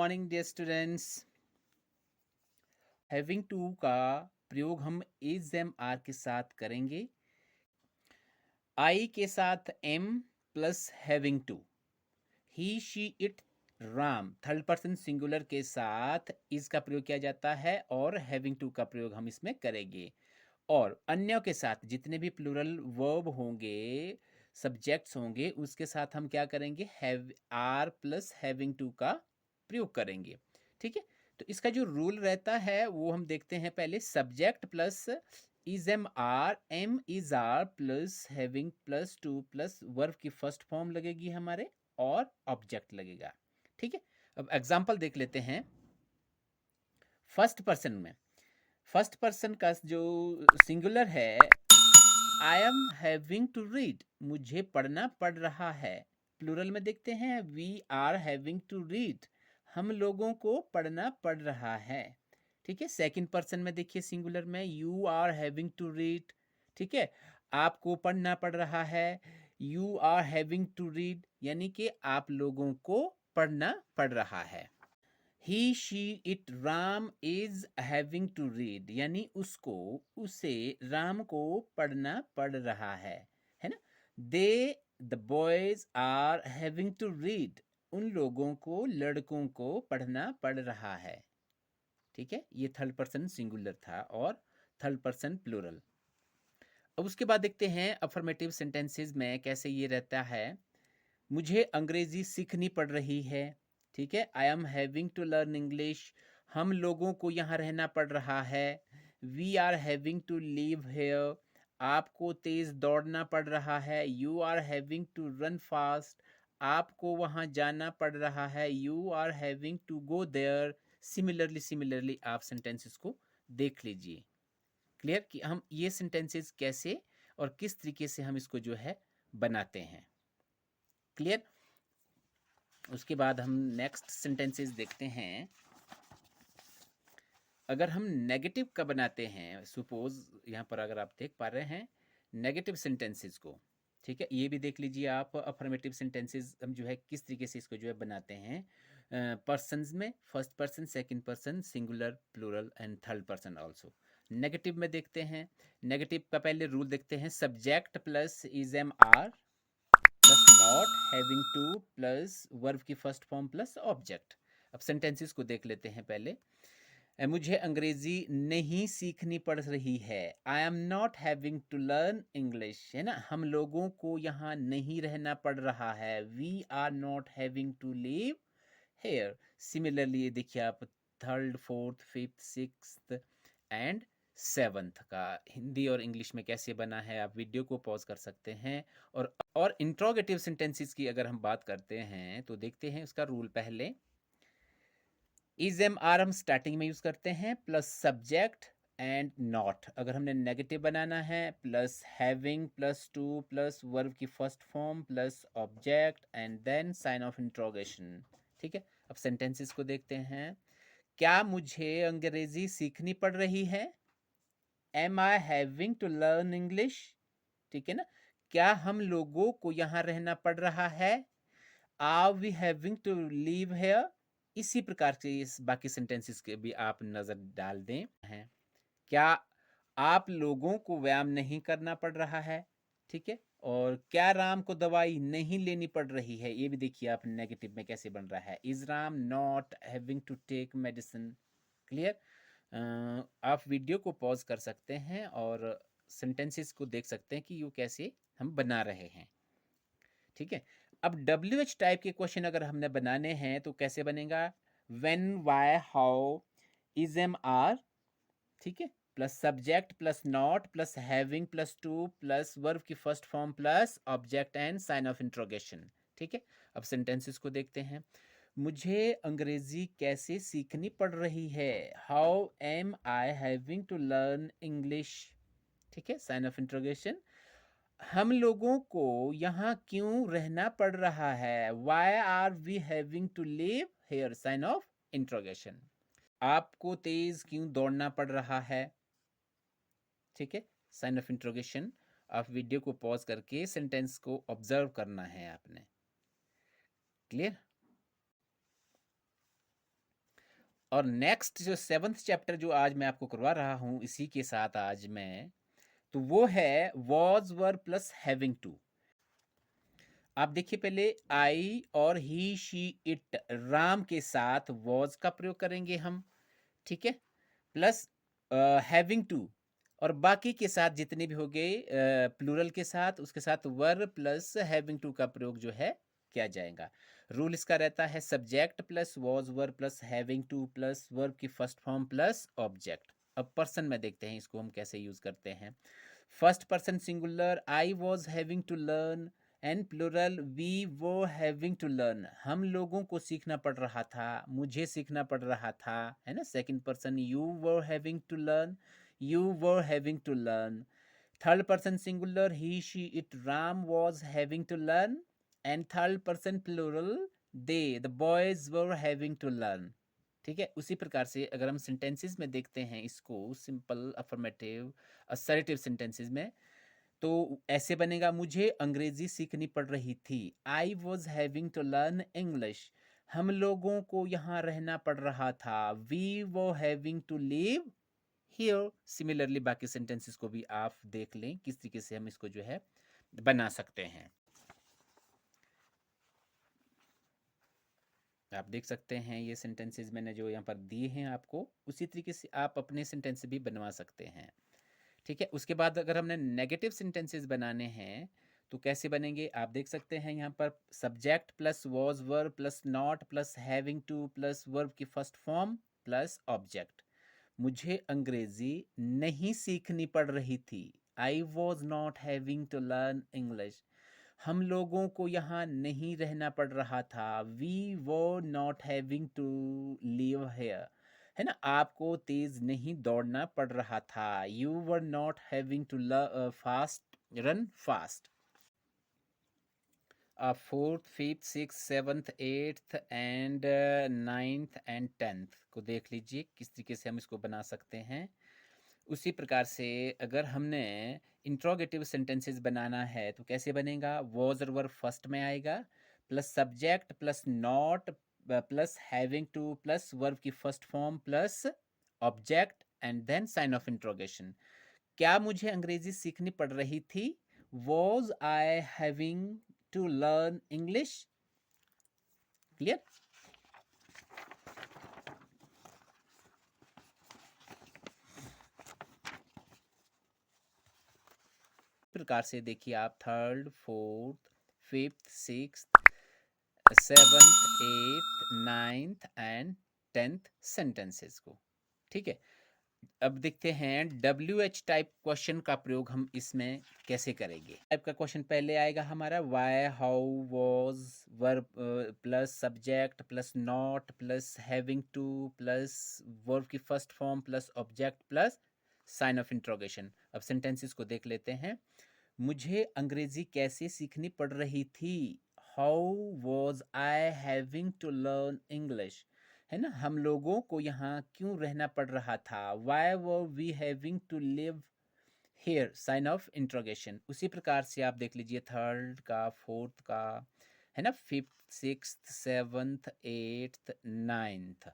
Morning dear students. Having to का प्रयोग हम इज एम आर के साथ करेंगे। आई के साथ am plus having to, he she it Ram third person singular के साथ इज का प्रयोग किया जाता है और हैविंग टू का प्रयोग हम इसमें करेंगे। और अन्यों के साथ जितने भी प्लूरल वर्ब होंगे, सब्जेक्ट्स होंगे, उसके साथ हम क्या करेंगे, have are plus having to का प्रयोग करेंगे। ठीक है, तो इसका जो रूल रहता है वो हम देखते हैं पहले। Subject plus is am is are plus having plus to plus verb की फर्स्ट फॉर्म लगेगी हमारे और ऑब्जेक्ट लगेगा। ठीक है, अब एग्जाम्पल देख लेते हैं। फर्स्ट पर्सन में, फर्स्ट पर्सन का जो सिंगुलर है, I am having to read, मुझे पढ़ना पड़ रहा है। प्लूरल में देखते हैं, we are having to read, हम लोगों को पढ़ना पड़ रहा है। ठीक है, सेकंड पर्सन में देखिए सिंगुलर में, you are having to read. ठीक है, आपको पढ़ना पड़ रहा है। You are having to read यानी कि आप लोगों को पढ़ना पड़ रहा है। He she it Ram is having to read यानी उसको, उसे, राम को पढ़ना पड़ रहा है ना। They the boys are having to read, उन लोगों को, लड़कों को पढ़ना पड़ रहा है। ठीक है, ये थर्ड पर्सन सिंगुलर था और थर्ड पर्सन प्लूरल। अब उसके बाद देखते हैं अफर्मेटिव सेंटेंसेस में कैसे ये रहता है। मुझे अंग्रेजी सीखनी पड़ रही है। ठीक है, I am having to learn English, हम लोगों को यहाँ रहना पड़ रहा है। We are having to live here, आपको तेज दौड़ना पड़ रहा है। You are having to run fast, आपको वहाँ जाना पड़ रहा है। You are having to go there. Similarly आप सेंटेंसेस को देख लीजिए। क्लियर कि हम ये सेंटेंसेस कैसे और किस तरीके से हम इसको जो है बनाते हैं। क्लियर। उसके बाद हम नेक्स्ट सेंटेंसेस देखते हैं। अगर हम नेगेटिव का बनाते हैं, सपोज यहाँ पर अगर आप देख पा रहे हैं नेगेटिव सेंटेंसेस को, ठीक है, ये भी देख लीजिए आप। अफर्मेटिव सेंटेंसेस हम जो है किस तरीके से इसको जो है बनाते हैं पर्सन्स में, first person, second person, singular, plural and third person also. Negative में देखते हैं, नेगेटिव का पहले रूल देखते हैं। Subject plus is am are plus not having to plus verb की फर्स्ट फॉर्म प्लस ऑब्जेक्ट। अब सेंटेंसेस को देख लेते हैं पहले। मुझे अंग्रेजी नहीं सीखनी पड़ रही है, I am not having to learn English, है ना, हम लोगों को यहाँ नहीं रहना पड़ रहा है। We are not having to live here. Similarly देखिए आप third, fourth, fifth, sixth and seventh का हिंदी और इंग्लिश में कैसे बना है, आप वीडियो को पॉज कर सकते हैं। और इंट्रोगेटिव सेंटेंसेस की अगर हम बात करते हैं तो देखते हैं उसका रूल। पहले इज एम आर हम स्टार्टिंग में यूज करते हैं, प्लस सब्जेक्ट एंड नॉट। अगर हमने नेगेटिव बनाना है, plus having plus to plus verb की first form plus object and then sign of interrogation. ठीक है, अब सेंटेंसेस को देखते हैं। क्या मुझे अंग्रेजी सीखनी पड़ रही है, am I having to learn English. ठीक है ना, क्या हम लोगों को यहाँ रहना पड़ रहा है, are we having to live here. इसी प्रकार से इस बाकी सेंटेंसेस के भी आप नजर डाल दें हैं। क्या आप लोगों को व्यायाम नहीं करना पड़ रहा है। ठीक है, और क्या राम को दवाई नहीं लेनी पड़ रही है, ये भी देखिए आप नेगेटिव में कैसे बन रहा है। Is Ram not having to take medicine. Clear. आप वीडियो को पॉज कर सकते हैं और सेंटेंसेस को देख सकते हैं कि ये कैसे हम बना रहे हैं। ठीक है, अब WH टाइप के क्वेश्चन अगर हमने बनाने हैं तो कैसे बनेगा। When, why, how, is am are, ठीक है, plus subject plus not plus having plus to plus verb की first form plus object and sign of interrogation. ठीक है, अब सेंटेंसेस को देखते हैं। मुझे अंग्रेजी कैसे सीखनी पड़ रही है, how am I having to learn English. ठीक है, साइन ऑफ इंट्रोगेशन। हम लोगों को यहाँ क्यों रहना पड़ रहा है, why are we having to live here, sign of interrogation. आपको तेज क्यों दौड़ना पड़ रहा है। ठीक है, साइन ऑफ इंट्रोगेशन। आप वीडियो को पॉज करके सेंटेंस को ऑब्जर्व करना है आपने। क्लियर। और नेक्स्ट जो 7th चैप्टर जो आज मैं आपको करवा रहा हूँ इसी के साथ आज मैं, तो वो है was were plus having to. आप देखिए पहले आई और ही शी इट राम के साथ वॉज का प्रयोग करेंगे हम, ठीक है, प्लस हैविंग टू, और बाकी के साथ जितने भी हो गए प्लूरल के साथ उसके साथ वर प्लस हैविंग टू का प्रयोग जो है किया जाएगा। रूल इसका रहता है subject plus was were plus having to plus verb की फर्स्ट फॉर्म प्लस ऑब्जेक्ट। अब पर्सन में देखते हैं इसको हम कैसे यूज करते हैं। First person singular I was having to learn, and plural we were having to learn, हम लोगों को सीखना पड़ रहा था, मुझे सीखना पड़ रहा था, है ना। Second person you were having to learn, you were having to learn. Third person singular he she it Ram was having to learn, and third person plural they the boys were having to learn. ठीक है, उसी प्रकार से अगर हम sentences में देखते हैं इसको, सिंपल अफर्मेटिव असर्टिव सेंटेंसेस में, तो ऐसे बनेगा मुझे अंग्रेजी सीखनी पड़ रही थी, I was having to learn English, हम लोगों को यहाँ रहना पड़ रहा था, we were having to live here. Similarly बाकी सेंटेंसेस को भी आप देख लें किस तरीके से हम इसको जो है बना सकते हैं। आप देख सकते हैं ये सेंटेंसेस मैंने जो यहाँ पर दिए हैं आपको, उसी तरीके से आप अपने सेंटेंस भी बनवा सकते हैं। ठीक है, उसके बाद अगर हमने नेगेटिव सेंटेंसेस बनाने हैं तो कैसे बनेंगे आप देख सकते हैं यहाँ पर, subject plus was verb plus not plus having to plus verb की फर्स्ट फॉर्म प्लस ऑब्जेक्ट। मुझे अंग्रेजी नहीं सीखनी पड़ रही थी, I was not having to learn English, हम लोगों को यहाँ नहीं रहना पड़ रहा था, we were not having to live here, है ना, आपको तेज नहीं दौड़ना पड़ रहा था, you were not having to fast run fast. Fourth fifth six seventh eighth and ninth and tenth को देख लीजिए किस तरीके से हम इसको बना सकते हैं। उसी प्रकार से अगर हमने इंट्रोगेटिव सेंटेंसेस बनाना है तो कैसे बनेगा, वॉज और वर्ब फर्स्ट में आएगा, plus subject plus not plus having to plus verb की first form plus object and then sign of interrogation. क्या मुझे अंग्रेजी सीखनी पड़ रही थी, was I having to learn English. Clear. प्रकार से देखिए आप third fourth fifth six seventh eighth ninth and tenth sentences को। ठीक है, अब देखते हैं डब्ल्यू एच टाइप क्वेश्चन का प्रयोग हम इसमें कैसे करेंगे। टाइप का क्वेश्चन पहले आएगा हमारा, why how was verb plus subject plus not plus having to plus verb की first form plus object plus sign of interrogation. अब सेंटेंसेस को देख लेते हैं। मुझे अंग्रेजी कैसे सीखनी पड़ रही थी, how was I having to learn English, है ना, हम लोगों को यहाँ क्यों रहना पड़ रहा था, why were we having to live here, sign of interrogation. उसी प्रकार से आप देख लीजिए थर्ड का फोर्थ का, है ना, fifth sixth seventh eighth ninth.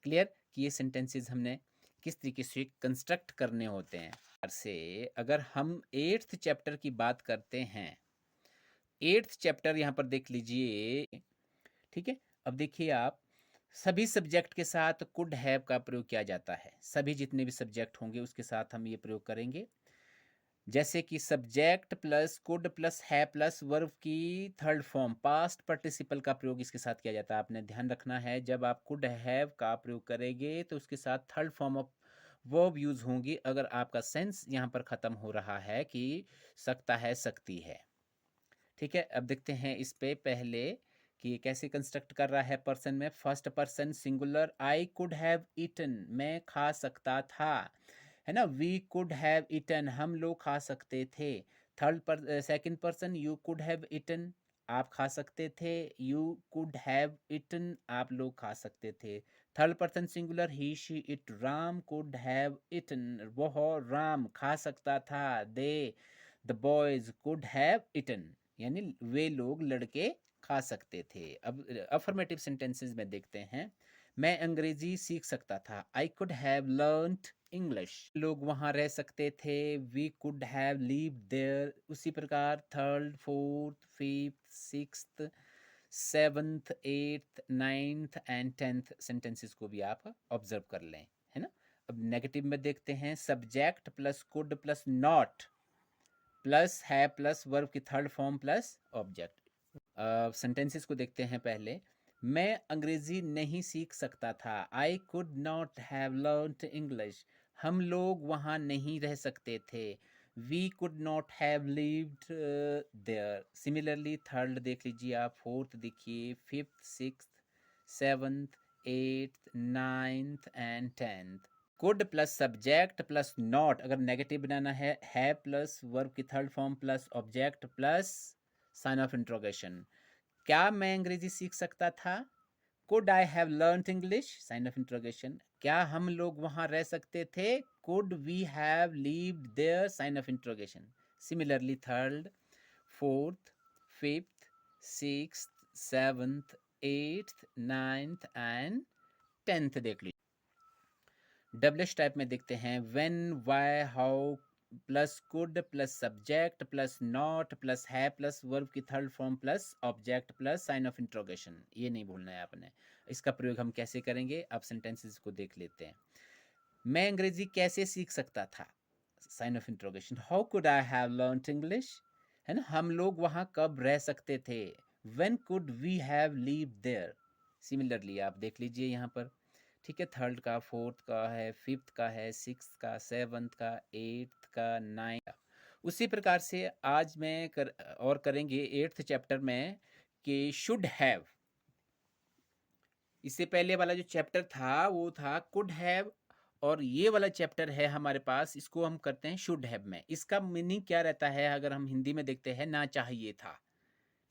Clear कि ये सेंटेंसेस हमने किस तरीके से कंस्ट्रक्ट करने होते हैं। से अगर हम एट्थ चैप्टर की बात करते हैं, एट्थ चैप्टर यहाँ पर देख लीजिए। ठीक है, अब देखिए आप, सभी सब्जेक्ट के साथ कुड हैव का प्रयोग किया जाता है, सभी जितने भी सब्जेक्ट होंगे उसके साथ हम ये प्रयोग करेंगे। जैसे कि subject plus could plus have plus verb की थर्ड फॉर्म पास्ट पार्टिसिपल का प्रयोग इसके साथ किया जाता है। आपने ध्यान रखना है जब आप कुड हैव का प्रयोग करेंगे तो उसके साथ third form of verb use होंगी, अगर आपका सेंस यहाँ पर खत्म हो रहा है कि सकता है सकती है। ठीक है, अब देखते हैं इस पे पहले कि कैसे कंस्ट्रक्ट कर रहा है पर्सन में। First person singular, I could have eaten, मैं खा सकता था, है ना, वी कुड हैव ईटन, हम लोग खा सकते थे। थर्ड पर second person, you could have eaten, आप खा सकते थे, यू कुड हैव ईटन, आप लोग खा सकते थे। Third person singular, he she it, Ram could have eaten, वह राम खा सकता था, they the boys could have eaten, यानी वे लोग लड़के खा सकते थे। अब अफर्मेटिव सेंटेंसेस में देखते हैं। मैं अंग्रेजी सीख सकता था, I could have learned English. लोग वहाँ रह सकते थे, we could have lived there. उसी प्रकार third, fourth, fifth, sixth, seventh, eighth, ninth and tenth sentences को भी आप ऑब्जर्व कर लें, है ना। अब नेगेटिव में देखते हैं, subject plus could plus not plus have plus verb की third form plus object. Sentences को देखते हैं पहले। मैं अंग्रेजी नहीं सीख सकता था, I could not have learned English. हम लोग वहाँ नहीं रह सकते थे, we could not have lived there. Similarly third देख लीजिए आप, फोर्थ देखिए, fifth, sixth, seventh, eighth, ninth and tenth. Could plus subject plus not, अगर नेगेटिव बनाना है प्लस वर्ब की third form plus object plus sign of interrogation. क्या मैं अंग्रेजी सीख सकता था? Could I have learn English, sign of interrogation. क्या हम लोग वहां रह सकते थे? Could we have lived there, sign of interrogation. Similarly third, fourth, fifth, sixth, seventh, eighth, ninth and tenth देख लीजिए। डब्लिश टाइप में देखते हैं, when, why, how plus could plus subject plus not plus have plus verb की third form plus object plus sign of interrogation. ये नहीं भूलना है आपने। इसका प्रयोग हम कैसे करेंगे, आप सेंटेंसेस को देख लेते हैं। मैं अंग्रेजी कैसे सीख सकता था, sign of interrogation. How could I have learned English, है ना। हम लोग वहाँ कब रह सकते थे, when could we have lived there. Similarly आप देख लीजिए यहाँ पर, ठीक है। थर्ड का, फोर्थ का है, फिफ्थ का है, सिक्स्थ का, सेवन्थ का, एट्थ का, नाइन्थ का। उसी प्रकार से आज मैं और करेंगे एट्थ चैप्टर में कि शुड हैव। इससे पहले वाला जो चैप्टर था वो था कुड हैव, और ये वाला चैप्टर है हमारे पास, इसको हम करते हैं शुड हैव में। इसका मीनिंग क्या रहता है, अगर हम हिंदी में देखते हैं, ना चाहिए था,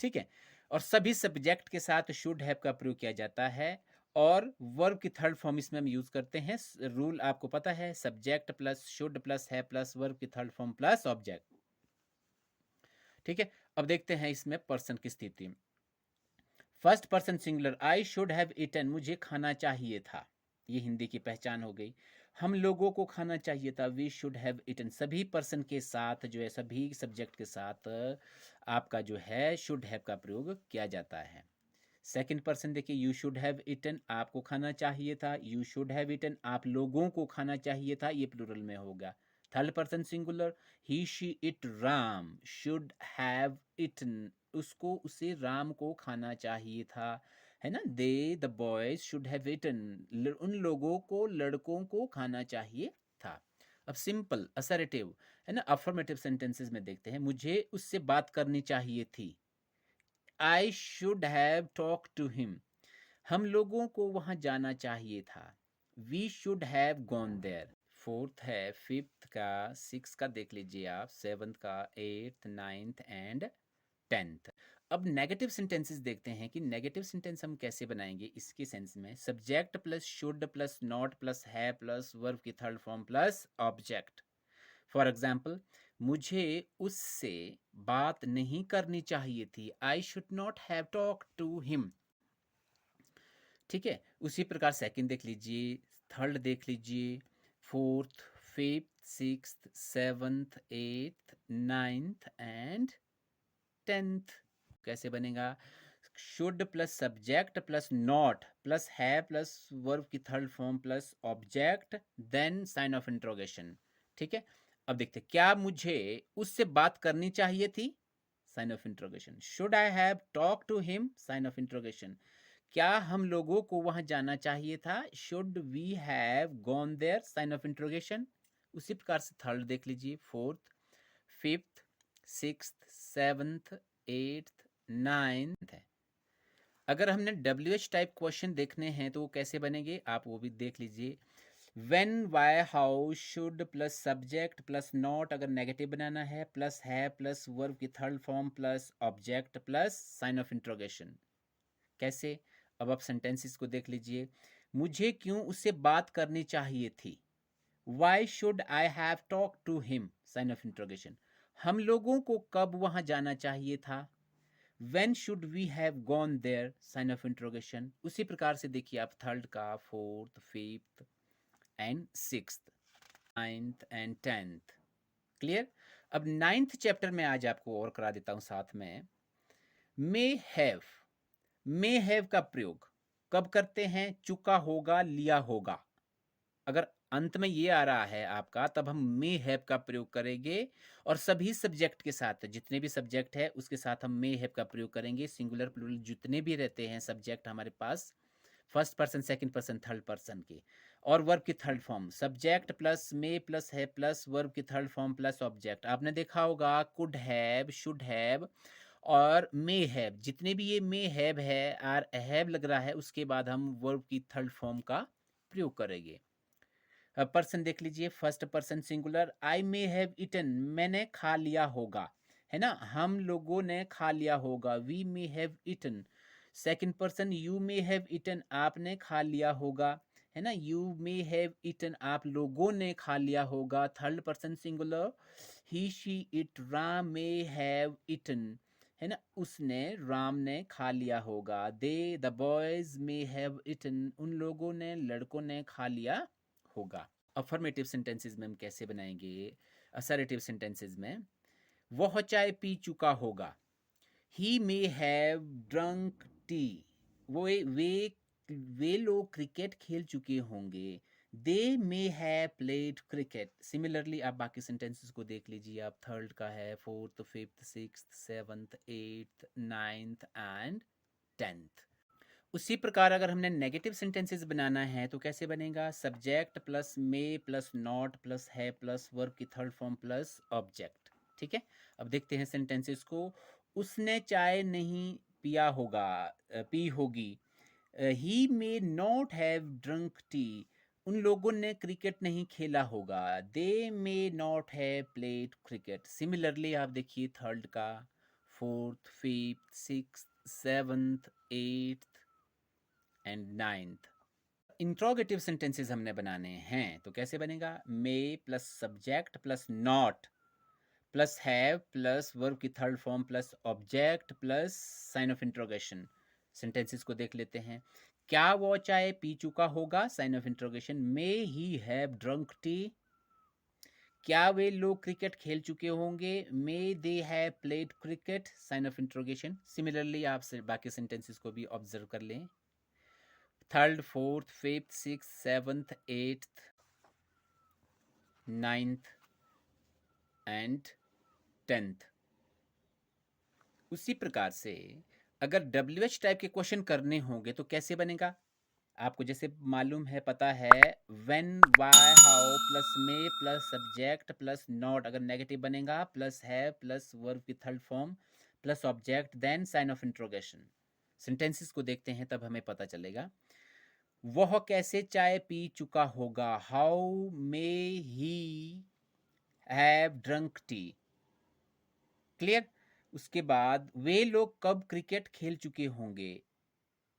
ठीक है। और सभी सब्जेक्ट के साथ शुड हैव का प्रयोग किया जाता है, और वर्ब की थर्ड फॉर्म इसमें हम यूज करते हैं। रूल आपको पता है, subject plus should plus have plus verb की थर्ड फॉर्म प्लस ऑब्जेक्ट, ठीक है। अब देखते हैं इसमें पर्सन की स्थिति। First person singular, I should have eaten, मुझे खाना चाहिए था। ये हिंदी की पहचान हो गई। हम लोगों को खाना चाहिए था, वी शुड हैव ईटन। सभी पर्सन के साथ जो है, सभी सब्जेक्ट के साथ आपका जो है शुड हैव का प्रयोग किया जाता है। सेकंड पर्सन देखिए, यू शुड हैव ईटन, आपको खाना चाहिए था। यू शुड हैव ईटन, आप लोगों को खाना चाहिए था, ये प्लूरल में होगा। Third person singular, he she it, Ram should have eaten, उसको, उसे, राम को खाना चाहिए था, है ना। They, the boys should have eaten, उन लोगों को, लड़कों को खाना चाहिए था। अब सिंपल असर्टिव, है ना, अफर्मेटिव सेंटेंसेस में देखते हैं। मुझे उससे बात करनी चाहिए थी, I should have talk to him, हम लोगों को वहां जाना चाहिए था, we should have gone there. Fourth है, फिफ्थ का, सिक्स का देख लीजिए आप, सेवन्थ का, एट्थ, नाइन्थ एंड टेंथ। अब नेगेटिव सेंटेंसेस देखते हैं कि नेगेटिव सेंटेंस हम कैसे बनाएंगे। इसके सेंस में subject plus should plus not plus have plus verb की third form plus object. For example, मुझे उससे बात नहीं करनी चाहिए थी, I should not have talk to him, ठीक है। उसी प्रकार सेकंड देख लीजिए, थर्ड देख लीजिए, fourth, fifth, sixth, seventh, eighth, ninth and tenth. कैसे बनेगा, should plus subject plus not plus have plus verb की third form plus object then sign of interrogation, ठीक है। अब देखते क्या मुझे उससे बात करनी चाहिए थी, sign of interrogation. Should I have talk to him, sign of interrogation. क्या हम लोगों को वहां जाना चाहिए था, should we have gone there, sign of interrogation. उसी प्रकार से थर्ड देख लीजिए, fourth, fifth, sixth, seventh, eighth, ninth है। अगर हमने WH टाइप क्वेश्चन देखने हैं तो वो कैसे बनेंगे, आप वो भी देख लीजिए। When, why, how, should plus subject plus not, अगर नेगेटिव बनाना है, प्लस है प्लस वर्ब की third form plus object plus sign of interrogation. कैसे, अब आप सेंटेंसेस को देख लीजिए। मुझे क्यों उससे बात करनी चाहिए थी, why should I have talk to him, sign of interrogation. हम लोगों को कब वहां जाना चाहिए था, when should we have gone there, sign of interrogation. उसी प्रकार से देखिए आप थर्ड का, fourth, fifth and sixth, ninth and tenth. Clear. अब नाइन्थ चैप्टर में आज आपको और करा देता हूं साथ में। मे हैव, मे हैव का प्रयोग कब करते हैं? चुका होगा, लिया होगा। अगर अंत में ये आ रहा है आपका, तब हम मे हैव का प्रयोग करेंगे, और सभी सब्जेक्ट के साथ, जितने भी सब्जेक्ट है उसके साथ हम मे हैव का प्रयोग करेंगे। सिंगुलर प्लूरल जितने भी रहते हैं सब्जेक्ट हमारे पास, first person, second person, third person के, और वर्ब की third form, subject plus may plus have plus verb की थर्ड फॉर्म प्लस ऑब्जेक्ट। आपने देखा होगा कुड हैव, शुड हैव और मे हैव, जितने भी ये मे हैव है और हैव लग रहा है, उसके बाद हम वर्ब की थर्ड फॉर्म का प्रयोग करेंगे। पर्सन देख लीजिए, first person singular, I may have eaten, मैंने खा लिया होगा, है ना, हम लोगों ने खा लिया होगा, we may have eaten. Second person, you may have eaten, आपने खा लिया होगा, है ना, यू मे हैव इटन, आप लोगों ने खा लिया होगा। Third person singular, he she it, Ram may have eaten, है ना, उसने, राम ने खा लिया होगा। They, the boys may have eaten, उन लोगों ने, लड़कों ने खा लिया होगा। अफर्मेटिव सेंटेंसेस में हम कैसे बनाएंगे? असर्टिव सेंटेंसेस में, वह चाय पी चुका होगा, he may have drunk tea, वे लोग क्रिकेट खेल चुके होंगे, they may have played cricket. Similarly आप बाकी सेंटेंसेस को देख लीजिए, आप थर्ड का है, fourth, fifth, sixth, seventh, eighth, ninth and tenth. उसी प्रकार अगर हमने नेगेटिव सेंटेंसेस बनाना है तो कैसे बनेगा? Subject plus may plus not plus have plus verb की थर्ड फॉर्म प्लस ऑब्जेक्ट। ठीक है, अब देखते हैं सेंटेंसेस को। उसने चाय नहीं पिया होगा, पी होगी, he may not have drunk tea, उन लोगों ने क्रिकेट नहीं खेला होगा, they may not have played cricket. Similarly आप देखिए थर्ड का, fourth, fifth, sixth, seventh, eighth and ninth. Interrogative sentences हमने बनाने हैं तो कैसे बनेगा? May plus subject plus not plus have plus verb की third form plus object plus sign of interrogation. Sentences को देख लेते हैं। क्या वो चाय पी चुका होगा? Sign of interrogation. May he have drunk tea. क्या वे लोग क्रिकेट खेल चुके होंगे? May they have played cricket, sign of interrogation. Similarly आप बाकी सेंटेंसेस को भी ऑब्जर्व कर लें। Third, fourth, fifth, six, seventh, eighth, ninth and tenth. उसी प्रकार से अगर WH टाइप के क्वेश्चन करने होंगे तो कैसे बनेगा? आपको जैसे मालूम है, पता है, when, why, how plus may plus subject plus not, अगर नेगेटिव बनेगा प्लस है प्लस वर्ब की third form plus object then sign of interrogation. Sentences को देखते हैं तब हमें पता चलेगा। वह कैसे चाय पी चुका होगा? How may he have drunk T. Clear. उसके बाद वे लोग कब क्रिकेट खेल चुके होंगे?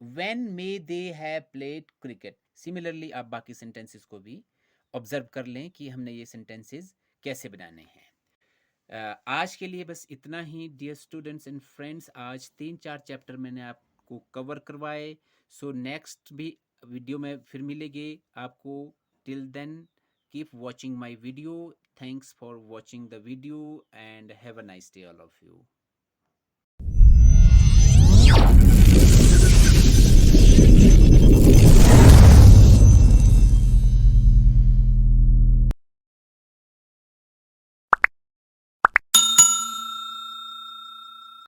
When may they have played cricket. Similarly आप बाकी सेंटेंसेस को भी ऑब्जर्व कर लें कि हमने ये सेंटेंसेस कैसे बनाने हैं। आज के लिए बस इतना ही डियर स्टूडेंट्स एंड फ्रेंड्स। आज 3-4 चैप्टर मैंने आपको कवर करवाए। सो नेक्स्ट भी वीडियो में फिर मिलेंगे आपको। Till then keep watching my video. Thanks for watching the video and have a nice day all of you.